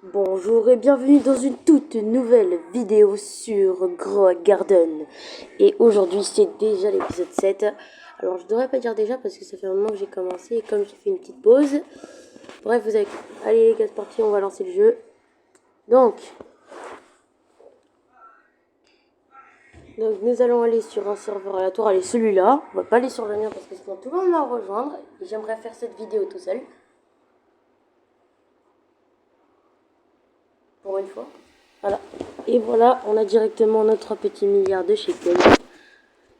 Bonjour et bienvenue dans une toute nouvelle vidéo sur Grow Garden. Et aujourd'hui c'est déjà l'épisode 7. Alors je devrais pas dire déjà parce que ça fait un moment que j'ai commencé et comme j'ai fait une petite pause. Bref, vous avez... Allez les gars, c'est parti, on va lancer le jeu. Donc nous allons aller sur un serveur aléatoire, allez celui-là. On va pas aller sur le mien parce que sinon tout le monde va me rejoindre. Et j'aimerais faire cette vidéo tout seul. Pour une fois. Voilà. Et voilà, on a directement notre petit milliard de shekels.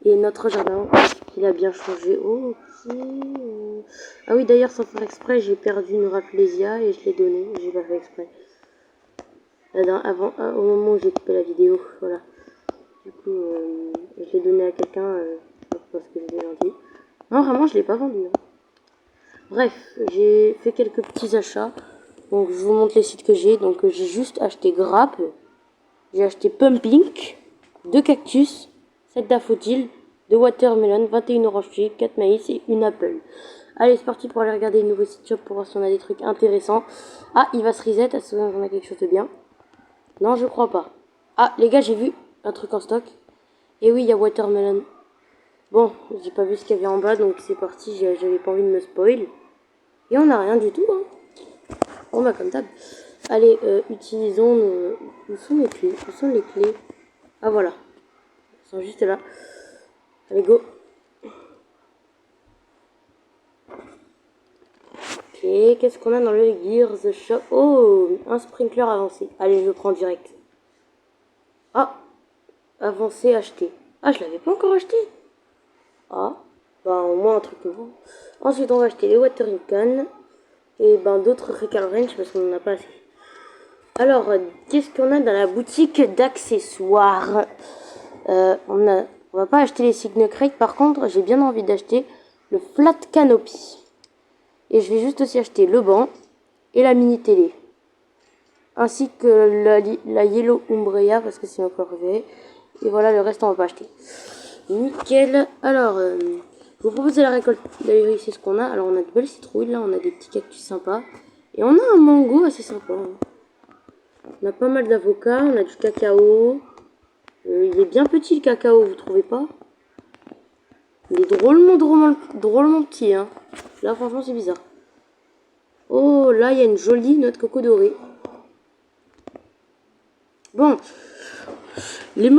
Et notre jardin, il a bien changé. Oh, ok. Ah oui, d'ailleurs, sans faire exprès, j'ai perdu une Rafflesia et je l'ai donnée. J'ai pas fait exprès. Au moment où j'ai coupé la vidéo, voilà. Du coup, je l'ai donnée à quelqu'un parce que je l'ai vendu. Non, vraiment, je l'ai pas vendu. Hein. Bref, j'ai fait quelques petits achats. Donc, je vous montre les sites que j'ai. Donc, j'ai juste acheté grappe. J'ai acheté pumping, 2 cactus, 7 daffodils, 2 watermelon, 21 oranges 4 maïs et une apple. Allez, c'est parti pour aller regarder les nouveaux sites shop pour voir si on a des trucs intéressants. Ah, il va se reset, est-ce qu'on a quelque chose de bien? Non, je crois pas. Ah, les gars, j'ai vu un truc en stock. Et oui, il y a watermelon. Bon, j'ai pas vu ce qu'il y avait en bas, donc c'est parti, j'avais pas envie de me spoil. Et on a rien du tout, hein. On va comme d'hab. Allez, utilisons nos... Où sont les clés? Où sont les clés? Ah voilà. Ils sont juste là. Allez, go. Ok, qu'est-ce qu'on a dans le Gears Shop? Oh, un sprinkler avancé. Allez, je le prends direct. Ah, avancé, acheté. Ah, je l'avais pas encore acheté. Ah, bah au moins un truc nouveau. Ensuite, on va acheter les watering can. Et ben d'autres Recall Range parce qu'on n'en a pas assez. Alors, qu'est-ce qu'on a dans la boutique d'accessoires? On va pas acheter les Signal Crate. Par contre, j'ai bien envie d'acheter le Flat Canopy. Et je vais juste aussi acheter le banc et la mini télé. Ainsi que la Yellow Umbrea parce que c'est encore arrivé. Et voilà, le reste on va pas acheter. Nickel. Alors, je vous propose de la récolte. D'ailleurs, ici ce qu'on a. Alors, on a de belles citrouilles. Là, on a des petits cactus sympas. Et on a un mango assez sympa. Hein. On a pas mal d'avocats. On a du cacao. Il est bien petit le cacao, vous trouvez pas? Il est drôlement petit. Hein. Là, franchement, c'est bizarre. Oh, là, il y a une jolie noix de coco dorée. Bon, les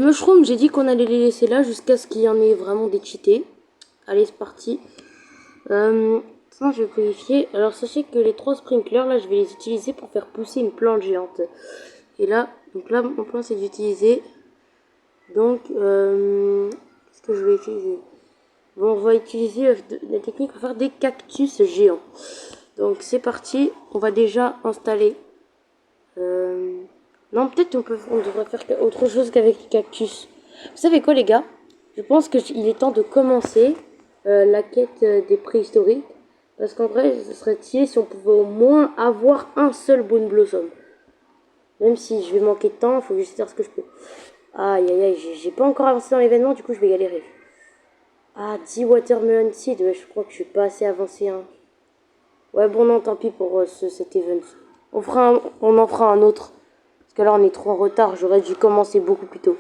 mushrooms, j'ai dit qu'on allait les laisser là jusqu'à ce qu'il y en ait vraiment des cheatés. Allez, c'est parti. Sinon, je vais vérifier. Alors, sachez que les 3 sprinklers, là, je vais les utiliser pour faire pousser une plante géante. Et là, donc là, mon plan, c'est d'utiliser. Donc, qu'est-ce que je vais utiliser? Bon, on va utiliser la technique pour faire des cactus géants. Donc, c'est parti. On va déjà installer... Non, peut-être on devrait faire autre chose qu'avec les cactus. Vous savez quoi, les gars? Je pense qu'il est temps de commencer la quête des préhistoriques. Parce qu'en vrai, ce serait stylé si on pouvait au moins avoir un seul Bone Blossom. Même si je vais manquer de temps, il faut juste faire ce que je peux. Aïe, aïe, aïe, j'ai pas encore avancé dans l'événement, du coup, je vais galérer. Ah, 10 Watermelon Seed, ouais, je crois que je suis pas assez avancé. Hein. Ouais, bon, non, tant pis pour cet event. On en fera un autre. Parce que là, on est trop en retard. J'aurais dû commencer beaucoup plus tôt.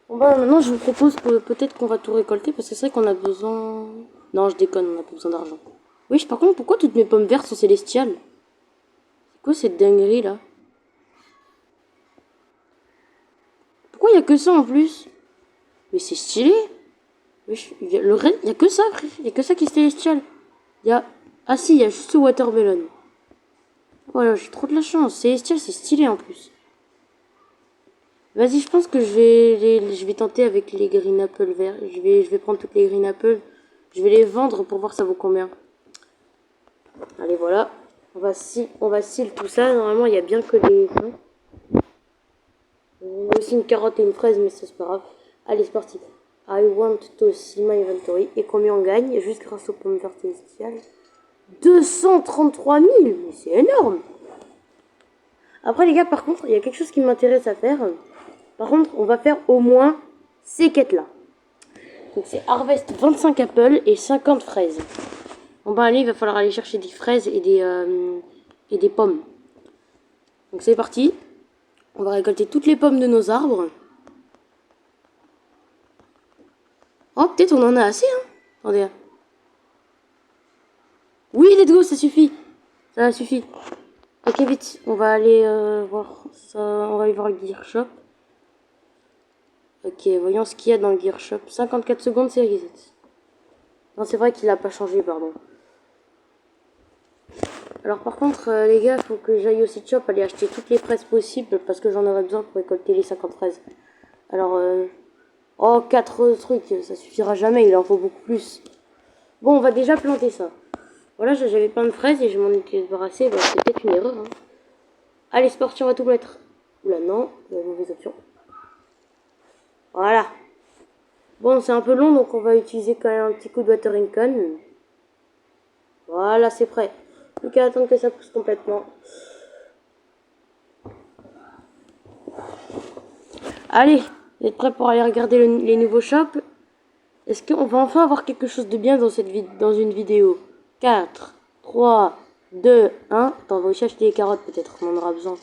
Bon, bah, maintenant, je vous propose peut-être qu'on va tout récolter. Parce que c'est vrai qu'on a besoin... Non, je déconne, on n'a pas besoin d'argent. Oui, par contre, pourquoi toutes mes pommes vertes sont célestiales? C'est quoi cette dinguerie, là? Pourquoi il n'y a que ça, en plus? Mais c'est stylé. Il y a que ça, frère. Il y a que ça qui est célestial. Il y a... Ah si, il y a juste le watermelon. Voilà, j'ai trop de la chance. Célestial, c'est stylé, en plus. Vas-y, je pense que je vais tenter avec les green apples verts. Je vais prendre toutes les green apples. Je vais les vendre pour voir ça vaut combien. Allez, voilà. On va seal tout ça. Normalement, il y a bien que des... On a aussi une carotte et une fraise, mais ça, c'est pas grave. Allez, c'est parti. I want to see my inventory. Et combien on gagne? Juste grâce aux pommes vertes célestiales. 233 000. Mais c'est énorme. Après, les gars, par contre, il y a quelque chose qui m'intéresse à faire. Par contre, on va faire au moins ces quêtes-là. Donc, c'est Harvest 25 apples et 50 fraises. On va aller, il va falloir aller chercher des fraises et des pommes. Donc c'est parti. On va récolter toutes les pommes de nos arbres. Oh, peut-être on en a assez, hein. Attendez. Oui, let's go, ça suffit. Ça suffit. Ok, vite, on va aller voir ça. On va aller voir le gear shop. Ok, voyons ce qu'il y a dans le gear shop. 54 secondes, c'est reset. Non, c'est vrai qu'il a pas changé, pardon. Alors par contre, les gars, faut que j'aille au site shop aller acheter toutes les fraises possibles parce que j'en aurai besoin pour récolter les 50 fraises. Alors, oh, 4 trucs, ça suffira jamais, il en faut beaucoup plus. Bon, on va déjà planter ça. Voilà, j'avais plein de fraises et je m'en étais débarrassé, bah, c'est peut-être une erreur. Hein. Allez, c'est parti, on va tout mettre. Oula, non, la mauvaise option. Voilà. Bon, c'est un peu long, donc on va utiliser quand même un petit coup de watering can. Voilà, c'est prêt. Plus qu'à attendre que ça pousse complètement. Allez, vous êtes prêts pour aller regarder les nouveaux shops? Est-ce qu'on va enfin avoir quelque chose de bien dans une vidéo? 4, 3, 2, 1. Attends, on va aussi acheter les carottes peut-être, on en aura besoin.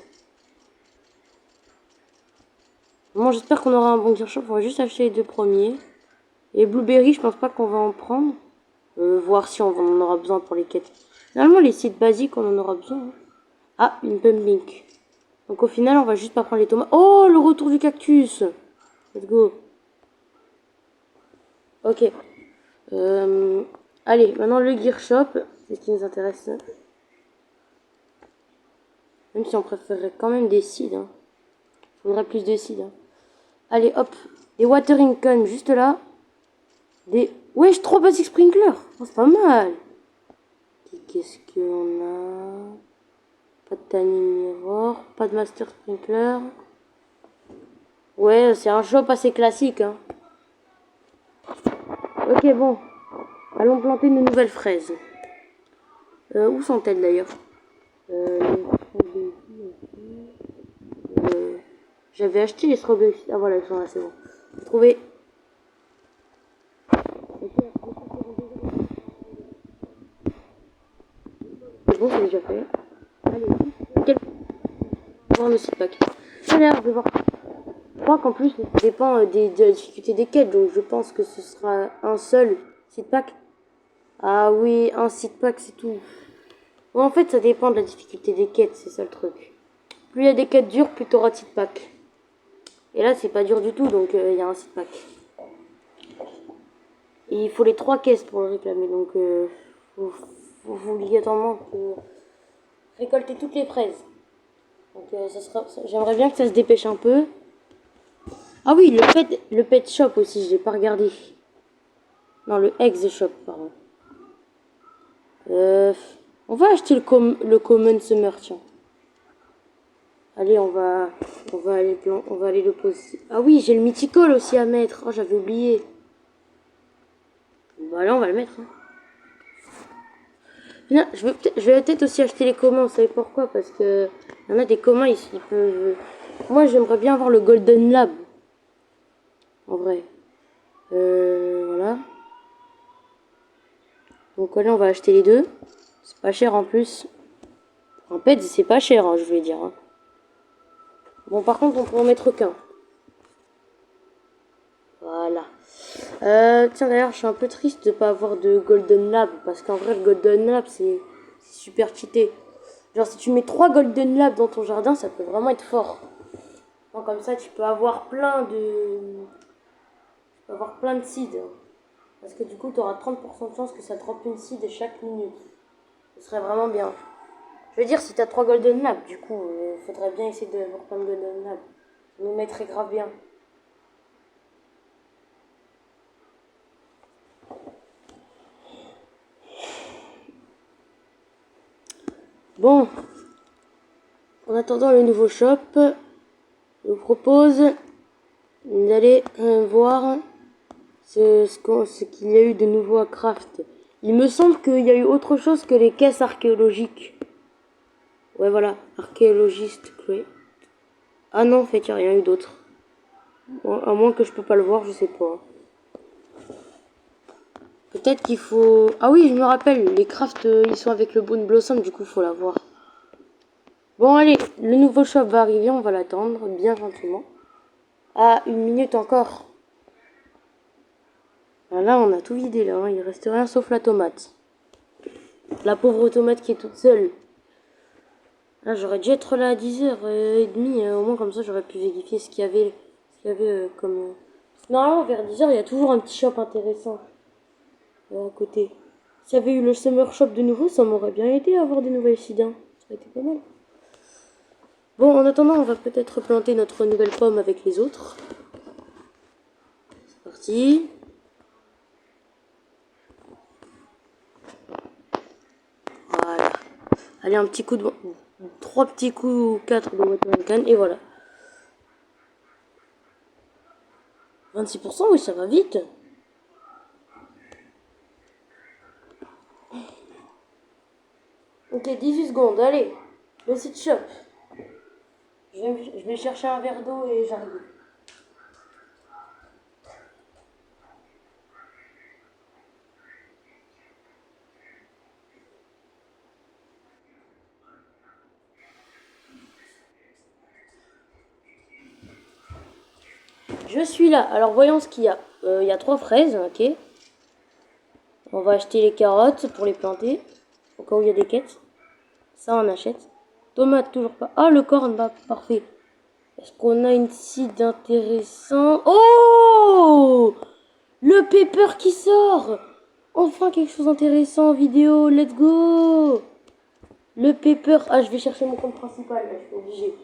Bon, j'espère qu'on aura un bon gear shop, on va juste acheter les 2 premiers. Les blueberries, je pense pas qu'on va en prendre. Voir si on en aura besoin pour les quêtes. Normalement, les sites basiques, on en aura besoin. Hein. Ah, une pumpkin. Donc au final, on va juste pas prendre les tomates. Oh, le retour du cactus. Let's go. Ok. Allez, maintenant le gear shop. C'est ce qui nous intéresse. Même si on préférerait quand même des seeds. Hein. Faudrait plus de seeds. Hein. Allez, hop. Des watering cans juste là. Des... Wesh, 3 basic sprinklers. Oh, c'est pas mal. Qu'est-ce qu'on a? Pas de tiny mirror. Pas de master sprinkler. Ouais, c'est un shop assez classique. Hein. Ok, bon. Allons planter de nouvelles fraises. Où sont-elles d'ailleurs? J'avais acheté les strawberries. Ah voilà, ils sont là, c'est bon. J'ai trouvé. C'est bon, c'est déjà fait. Allez, quel... Voir le site pack. Allez, je vais voir. Je crois qu'en plus, ça dépend de la difficulté des quêtes, donc je pense que ce sera un seul site pack. Ah oui, un site pack, c'est tout. Bon, en fait, ça dépend de la difficulté des quêtes, c'est ça le truc. Plus il y a des quêtes dures, plus t'auras de site pack. Et là, c'est pas dur du tout, donc il y a un site pack. Et il faut les 3 caisses pour le réclamer, donc faut obligatoirement récolter toutes les fraises. Donc j'aimerais bien que ça se dépêche un peu. Ah oui, le pet shop aussi, je l'ai pas regardé. Non, le ex shop, pardon. On va acheter le common summer, tiens. Allez, on va aller le poser. Ah oui, j'ai le mythical aussi à mettre. Oh, j'avais oublié. Bah là, on va le mettre. Hein. Non, je vais peut-être aussi acheter les communs, vous savez pourquoi? Parce que il y en a des communs, ils peuvent... Moi, j'aimerais bien avoir le Golden Lab. En vrai. Voilà. Donc voilà, on va acheter les deux. C'est pas cher en plus. En pet, c'est pas cher, hein, je voulais dire. Hein. Bon, par contre, on peut en mettre qu'un. Voilà. Tiens, d'ailleurs, je suis un peu triste de pas avoir de Golden Lab. Parce qu'en vrai, le Golden Lab, c'est super cheaté. Genre, si tu mets 3 Golden Lab dans ton jardin, ça peut vraiment être fort. Donc, comme ça, tu peux avoir plein de... seeds. Parce que du coup, tu auras 30% de chance que ça drop une seed chaque minute. Ce serait vraiment bien. Je veux dire, si tu as 3 Golden Lab, du coup, il faudrait bien essayer d'avoir plein de Golden Lab. Ça nous mettrait grave bien. Bon, en attendant le nouveau shop, je vous propose d'aller voir ce qu'il y a eu de nouveau à craft. Il me semble qu'il y a eu autre chose que les caisses archéologiques. Ouais, voilà, archéologiste crate. Ah non, en fait, il n'y a rien eu d'autre. Bon, à moins que je peux pas le voir, je sais pas. Peut-être qu'il faut... Ah oui, je me rappelle, les crafts, ils sont avec le Bone Blossom, du coup, faut l'avoir. Bon, allez, le nouveau shop va arriver, on va l'attendre, bien gentiment. Ah, 1 minute encore. Ah, là, on a tout vidé, là, hein. Il reste rien sauf la tomate. La pauvre tomate qui est toute seule. Là, j'aurais dû être là à 10h30, au moins comme ça, j'aurais pu vérifier ce qu'il y avait, comme... Normalement, vers 10h, il y a toujours un petit shop intéressant à côté. S'il y avait eu le Summer Shop de nouveau, ça m'aurait bien aidé à avoir des nouvelles idées. Ça aurait été pas mal. Bon, en attendant, on va peut-être planter notre nouvelle pomme avec les autres. C'est parti. Voilà. Allez, un petit coup de... 3 petits coups, 4 de watermelon can, et voilà. 26%, oui, ça va vite. Ok, 18 secondes, allez. Le site shop. Je vais chercher un verre d'eau et j'arrive. Je suis là. Alors, voyons ce qu'il y a. Il y a 3 fraises, ok. On va acheter les carottes pour les planter. Au cas où il y a des quêtes. Ça, on achète. Tomate, toujours pas. Ah, le corn, bah, parfait. Est-ce qu'on a une seed intéressant? Oh! Le pepper qui sort! Enfin, quelque chose d'intéressant en vidéo. Let's go! Le pepper. Ah, je vais chercher mon compte principal. Là, je suis obligé.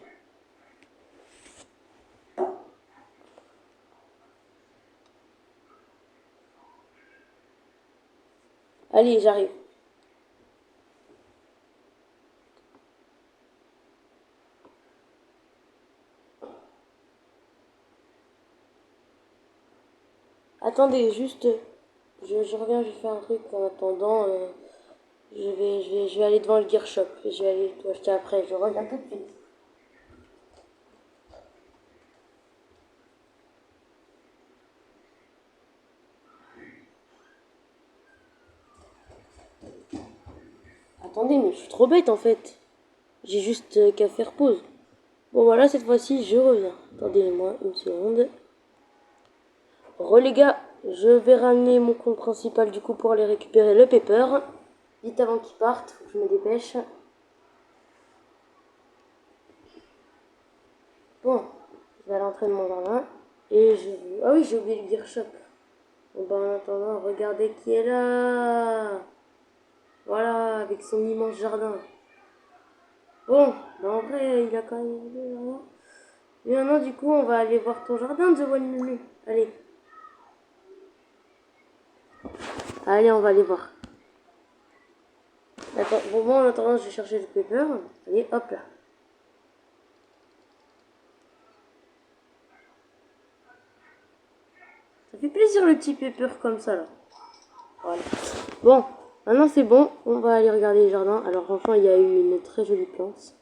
Allez, j'arrive. Attendez, juste, je reviens, je vais faire un truc en attendant. Je vais aller devant le gear shop. Je vais aller tout acheter après. Je reviens tout de suite. Attendez, mais je suis trop bête en fait. J'ai juste qu'à faire pause. Bon voilà, cette fois-ci, je reviens. Attendez-moi une seconde. Les gars, je vais ramener mon compte principal du coup pour aller récupérer le pepper. Vite avant qu'il parte, faut que je me dépêche. Bon, je vais à l'entrée de mon jardin. Et je... Ah oui, j'ai oublié le gear shop. Bon bah en attendant, regardez qui est là. Voilà, avec son immense jardin. Bon, bah en vrai, il a quand même... Et maintenant, du coup, on va aller voir ton jardin, The One Lulu. Allez. Allez, on va aller voir. Attends, bon, moi, en attendant, je vais chercher le pepper. Allez, hop là. Ça fait plaisir le petit pepper comme ça, là. Voilà. Bon, maintenant c'est bon. On va aller regarder les jardins. Alors, franchement, il y a eu une très jolie plante.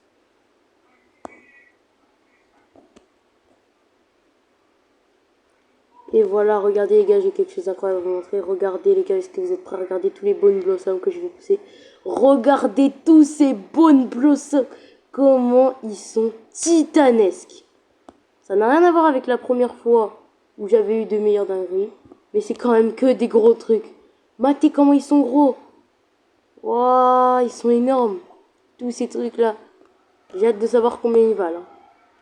Et voilà, regardez les gars, j'ai quelque chose d'incroyable à vous montrer. Regardez les gars, est-ce que vous êtes prêts à regarder tous les Bone Blossoms que je vais pousser? Regardez tous ces Bone Blossoms. Comment ils sont titanesques. Ça n'a rien à voir avec la première fois où j'avais eu de meilleurs dingueries. Mais c'est quand même que des gros trucs. Matez comment ils sont gros. Waouh, ils sont énormes. Tous ces trucs-là. J'ai hâte de savoir combien ils valent. Hein.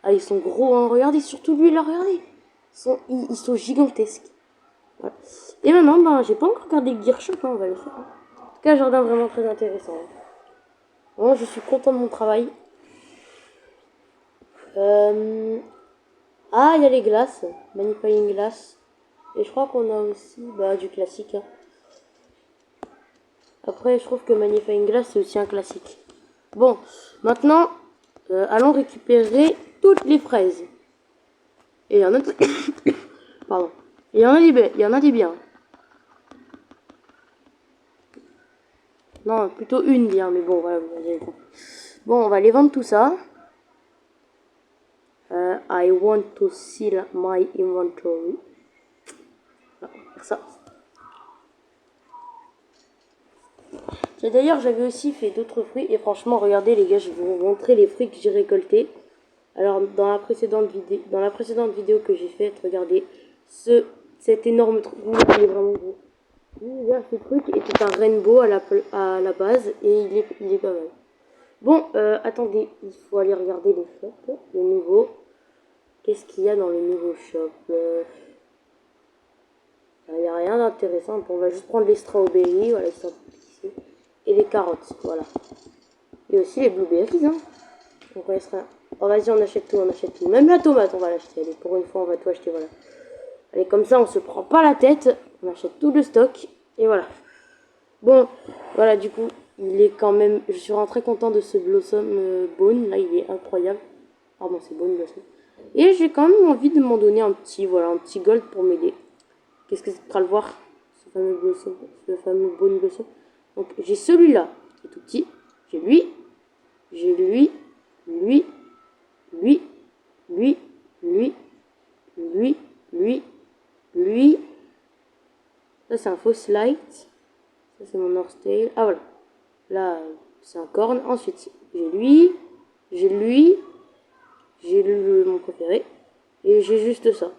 Ah, ils sont gros, hein. Regardez, surtout lui, là, regardez. Ils sont gigantesques. Voilà. Et maintenant, ben, j'ai pas encore regardé le Gear Shop, hein, on va le faire. Hein. En tout cas, un jardin vraiment très intéressant. Hein. Moi, je suis content de mon travail. Ah, il y a les glaces. Magnifying Glass. Et je crois qu'on a aussi bah, du classique. Hein. Après, je trouve que Magnifying Glass, c'est aussi un classique. Bon, maintenant, allons récupérer toutes les fraises. Et il y en a... Pardon. Il y en a il y en a des biens. Non, plutôt une bien, mais bon, voilà, vous avez compris. Bon, on va aller vendre tout ça. I want to seal my inventory. Voilà, ça. D'ailleurs, j'avais aussi fait d'autres fruits. Et franchement, regardez les gars, je vais vous montrer les fruits que j'ai récoltés. Alors, dans la précédente vidéo que j'ai faite, regardez, cet énorme truc, il est vraiment gros. Là, ce truc était un rainbow à la base et il est pas mal. Bon, attendez, il faut aller regarder les shops, le nouveau. Qu'est-ce qu'il y a dans le nouveau shop? Il n'y a rien d'intéressant. On va juste prendre les strawberries, voilà, ils sont ici. Et les carottes, voilà. Et aussi les blueberries, hein. Donc, il restera... Oh, vas-y, on achète tout, on achète tout. Même la tomate, on va l'acheter. Allez, pour une fois, on va tout acheter, voilà. Allez, comme ça, on se prend pas la tête. On achète tout le stock. Et voilà. Bon, voilà, du coup, il est quand même... Je suis vraiment très content de ce Blossom Bone. Là, il est incroyable. Pardon, c'est Bone Blossom. Et j'ai quand même envie de m'en donner un petit, voilà, un petit gold pour m'aider. Qu'est-ce que c'est de le voir, ce fameux Blossom, ce fameux Bone Blossom. Donc, j'ai celui-là, qui est tout petit. J'ai lui, lui, lui, lui, lui, lui. Ça, c'est un fausse light. Ça, c'est mon Northtail. Ah, voilà. Là, c'est un corne. Ensuite, j'ai lui, j'ai mon préféré. Et j'ai juste ça.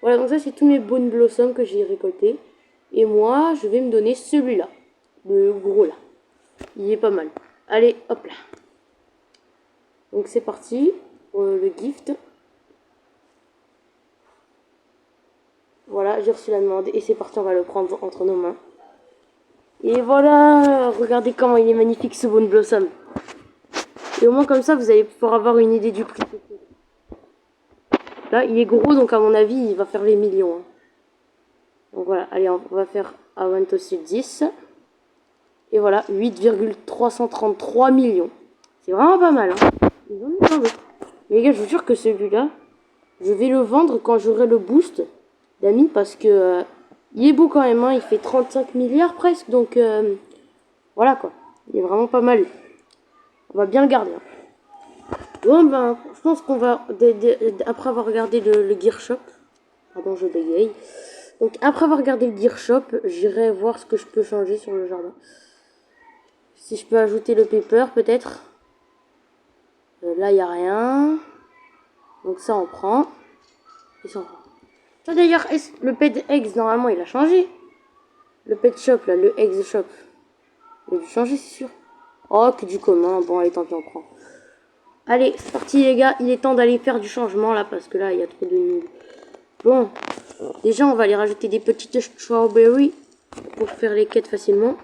Voilà, donc ça, c'est tous mes Bone Blossom que j'ai récoltés. Et moi, je vais me donner celui-là. Le gros, là. Il est pas mal. Allez, hop là. Donc, c'est parti pour le gift. Voilà, j'ai reçu la demande. Et c'est parti, on va le prendre entre nos mains. Et voilà, regardez comment il est magnifique, ce Bone Blossom. Et au moins, comme ça, vous allez pouvoir avoir une idée du prix. Là, il est gros, donc à mon avis, il va faire les millions. Hein. Donc voilà, allez, on va faire avant aussi 10. Et voilà, 8,333 millions. C'est vraiment pas mal. Hein. Ils en ont plein d'autres. Mais les gars, je vous jure que celui-là, je vais le vendre quand j'aurai le boost d'amis. Parce que il est beau quand même. Hein. Il fait 35 milliards presque. Donc voilà quoi. Il est vraiment pas mal. On va bien le garder. Hein. Bon ben, je pense qu'on va, après avoir regardé le Gear Shop, pardon je bégaye, donc après avoir regardé le Gear Shop, j'irai voir ce que je peux changer sur le jardin. Si je peux ajouter le paper peut-être. Là il n'y a rien, donc ça on prend. Et ça on prend. Ça d'ailleurs, le Pet Eggs normalement il a changé. Le Pet Shop là, le Eggs Shop, il a dû changer c'est sûr. Oh que du commun, bon allez tant pis on prend. Allez, c'est parti les gars, il est temps d'aller faire du changement là parce que là il y a trop de nuls. Bon, déjà on va aller rajouter des petites strawberries pour faire les quêtes facilement.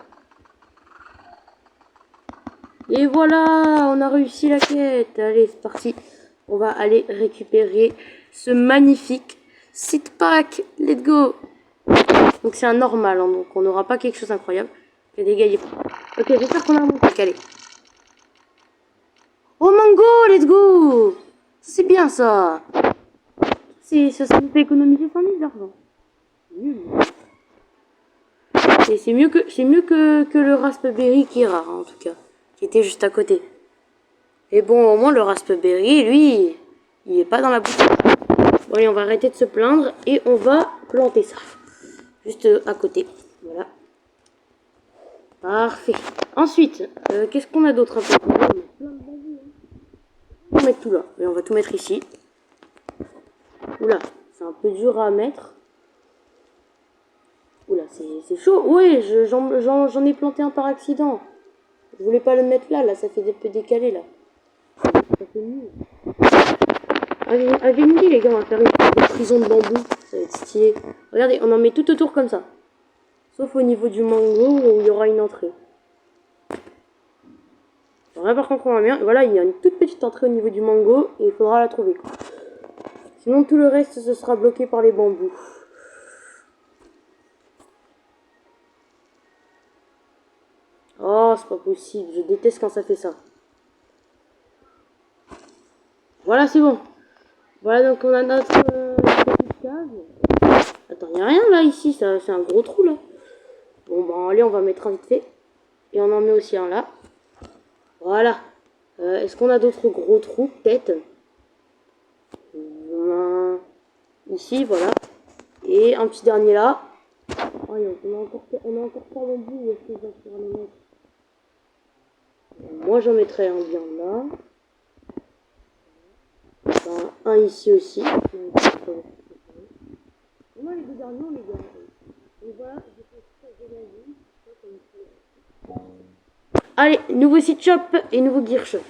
Et voilà, on a réussi la quête. Allez, c'est parti. On va aller récupérer ce magnifique seed pack. Let's go. Donc c'est un normal, hein, donc on n'aura pas quelque chose d'incroyable. Il y a des gaillets. Ok, j'espère qu'on a un bon pack, allez. Oh mango, let's go. C'est bien ça. Ça nous fait économiser 100 000 d'argent. C'est mieux que le raspberry qui est rare en tout cas, qui était juste à côté. Et bon, au moins le raspberry, lui, il est pas dans la boutique. Bon allez, on va arrêter de se plaindre et on va planter ça. Juste à côté. Voilà. Parfait. Ensuite, qu'est-ce qu'on a d'autre à faire? On va mettre tout là. Et on va tout mettre ici. Oula, c'est un peu dur à mettre. Oula, c'est chaud. Ouais, j'en ai planté un par accident. Je voulais pas le mettre là, ça fait un peu décalé là. Ça fait mieux. Avez une idée les gars, on va faire une prison de bambou. Ça va être stylé. Regardez, on en met tout autour comme ça. Sauf au niveau du mango où il y aura une entrée. Alors là par contre on va bien. Voilà, il y a une toute petite entrée au niveau du mango et il faudra la trouver quoi. Sinon tout le reste ce sera bloqué par les bambous. Oh, c'est pas possible. Je déteste quand ça fait ça. Voilà, c'est bon. Voilà, donc on a notre petite cave. Attends, il n'y a rien là, ici. C'est un gros trou là. Bon, bah allez, on va mettre un vite fait. Et on en met aussi un là. Voilà. Est-ce qu'on a d'autres gros trous, peut-être? Ici, voilà. Et un petit dernier là. Allez, on a encore 3 bambous. Où est-ce que je vais pouvoir les mettre? Moi, j'en mettrai un bien là. Enfin, un ici aussi. On a les deux derniers, les gars. Et voilà, je fais ça de la vie. Allez, nouveau site shop et nouveau gear shop.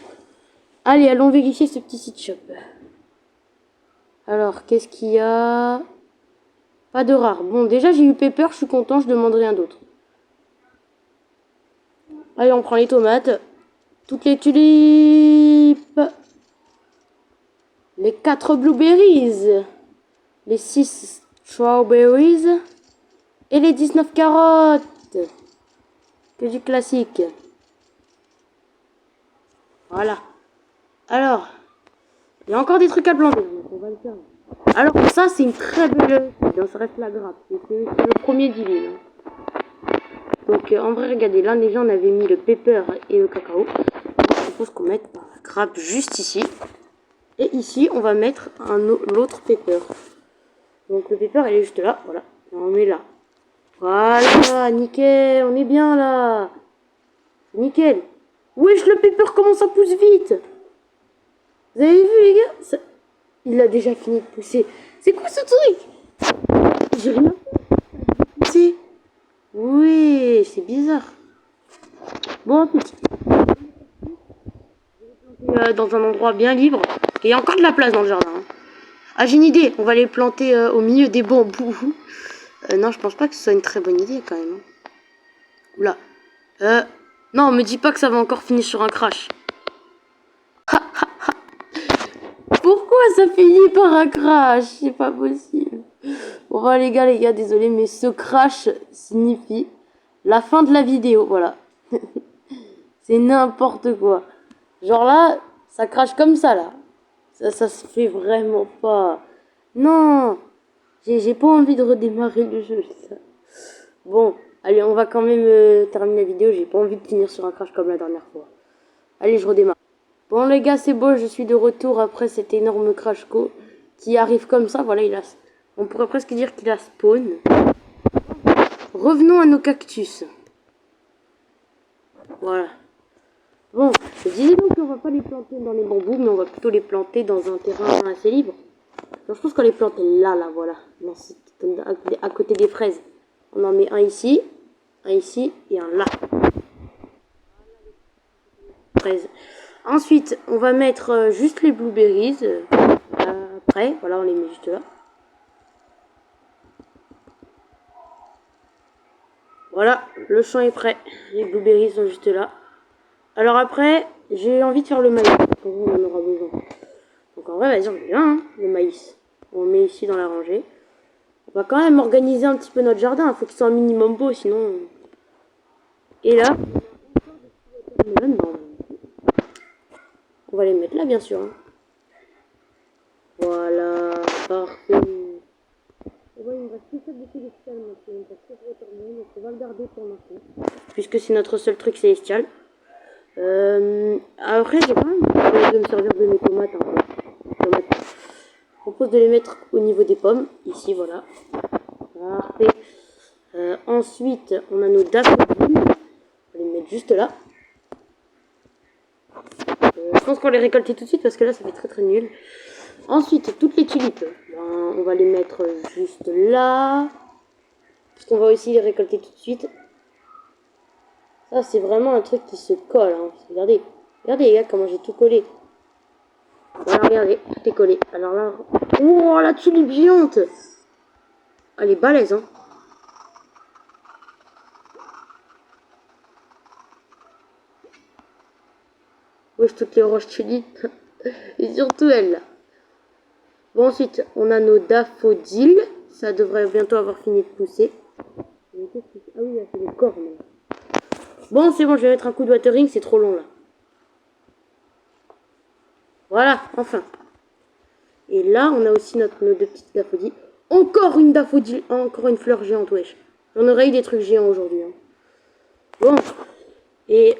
Allez, allons vérifier ce petit site shop. Alors, qu'est-ce qu'il y a? Pas de rare. Bon, déjà, j'ai eu Pepper, je suis content, je demande rien d'autre. Allez, on prend les tomates. Toutes les tulipes. Les 4 blueberries. Les 6 strawberries. Et les 19 carottes. Que du classique. Voilà. Alors, il y a encore des trucs à planter. Donc on va le faire. Alors, ça, c'est une très belle... Ça reste la grappe. C'est le premier deal. Donc, en vrai, regardez, là, déjà, on avait mis le pepper et le cacao. Je propose qu'on mette la grappe juste ici. Et ici, on va mettre l'autre pepper. Donc, le pepper, il est juste là. Voilà. Et on met là. Voilà, nickel. On est bien, là. Nickel. Wesh, le pepper, comment ça pousse vite? Vous avez vu, les gars? Il a déjà fini de pousser. C'est quoi ce truc? J'ai rien fait. Oui, c'est bizarre. Bon, ensuite, dans un endroit bien libre. Et il y a encore de la place dans le jardin. Ah, j'ai une idée. On va les planter au milieu des bambous. Non, je pense pas que ce soit une très bonne idée quand même. Oula. Non, me dis pas que ça va encore finir sur un crash. Pourquoi ça finit par un crash? C'est pas possible. Bon, bah, les gars, désolé, mais ce crash signifie la fin de la vidéo. Voilà. C'est n'importe quoi. Genre là, ça crache comme ça, là. Ça se fait vraiment pas. Non. J'ai pas envie de redémarrer le jeu. Ça. Bon, allez, on va quand même terminer la vidéo. J'ai pas envie de finir sur un crash comme la dernière fois. Allez, je redémarre. Bon, les gars, c'est beau. Je suis de retour après cet énorme crash co qui arrive comme ça. Voilà, on pourrait presque dire qu'il a spawn. Revenons à nos cactus. Voilà. Bon, je disais donc qu'on va pas les planter dans les bambous, mais on va plutôt les planter dans un terrain assez libre. Donc, je pense qu'on les plante là, voilà. À côté des fraises. On en met un ici et un là. Fraises. Ensuite, on va mettre juste les blueberries. Après, voilà, on les met juste là. Voilà, le champ est prêt. Les blueberries sont juste là. Alors après, j'ai envie de faire le maïs. On en aura besoin. Donc en vrai, vas-y, on met là, hein, le maïs. On le met ici dans la rangée. On va quand même organiser un petit peu notre jardin. Il faut qu'il soit un minimum beau, sinon... Et là, on va les mettre là, bien sûr. Hein. Voilà, parfait. Et ouais, il me reste plus ça de célestial maintenant. Donc on va le garder pour l'instant. Puisque c'est notre seul truc célestial. Après, j'ai quand même de me servir de mes tomates. Hein, je propose de les mettre au niveau des pommes. Ici, voilà. Parfait. Ensuite, on a nos daffodils. On va les mettre juste là. Je pense qu'on les récolter tout de suite parce que là, ça fait très nul. Ensuite, toutes les tulipes. Ben, on va les mettre juste là. Parce qu'on va aussi les récolter tout de suite. Ça, c'est vraiment un truc qui se colle. Hein. Regardez. Regardez, les gars, comment j'ai tout collé. Voilà, regardez, tout est collé. Alors là... Oh, la tulipe géante! Elle est balèze, hein. Wesh, toutes les roches tulipes. Et surtout elle, là. Bon, ensuite, on a nos daffodils. Ça devrait bientôt avoir fini de pousser. Ah oui, là, c'est des cornes. Bon, c'est bon, je vais mettre un coup de watering, c'est trop long, là. Voilà, enfin. Et là, on a aussi nos deux petites daffodils. Encore une daffodile, encore une fleur géante, wesh. J'en aurais eu des trucs géants aujourd'hui. Hein. Bon, et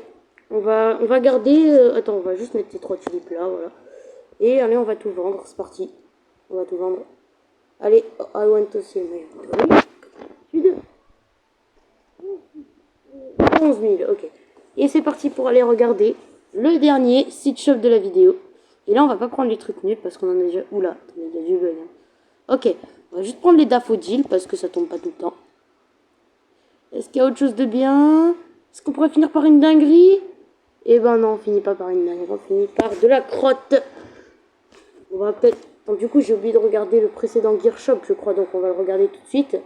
on va garder... attends, on va juste mettre ces 3 tulipes là, voilà. Et allez, on va tout vendre, c'est parti. On va tout vendre. Allez, I want to see my... 11 000, ok. Et c'est parti pour aller regarder le dernier site shop de la vidéo. Et là, on va pas prendre les trucs nuls parce qu'on en a déjà... Oula, il y a du bug. Hein. Ok, on va juste prendre les daffodils parce que ça tombe pas tout le temps. Est-ce qu'il y a autre chose de bien? Est-ce qu'on pourrait finir par une dinguerie? Eh ben non, on finit pas par une dinguerie, on finit par de la crotte. On va peut-être... Donc, du coup, j'ai oublié de regarder le précédent Gear Shop, je crois, donc on va le regarder tout de suite.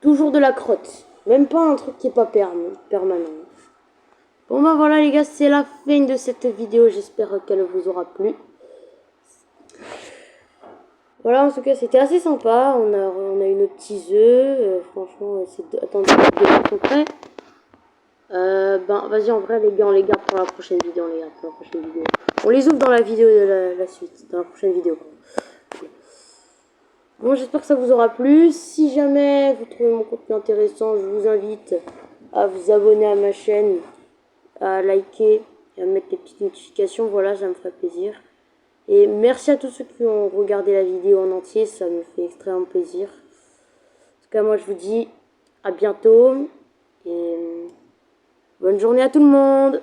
Toujours de la crotte. Même pas un truc qui est pas permanent. Bon ben voilà les gars, c'est la fin de cette vidéo. J'espère qu'elle vous aura plu. Voilà, en tout cas, c'était assez sympa. On a eu nos petits œufs. Franchement, attendez, les sont prêts. Ben, vas-y, en vrai, les gars, on les garde pour la prochaine vidéo. On les garde pour la prochaine vidéo. On les ouvre dans la vidéo de la suite, dans la prochaine vidéo. Bon, j'espère que ça vous aura plu. Si jamais vous trouvez mon contenu intéressant, je vous invite à vous abonner à ma chaîne, à liker et à mettre les petites notifications. Voilà, ça me ferait plaisir. Et merci à tous ceux qui ont regardé la vidéo en entier, ça me fait extrêmement plaisir. En tout cas, moi je vous dis à bientôt et bonne journée à tout le monde.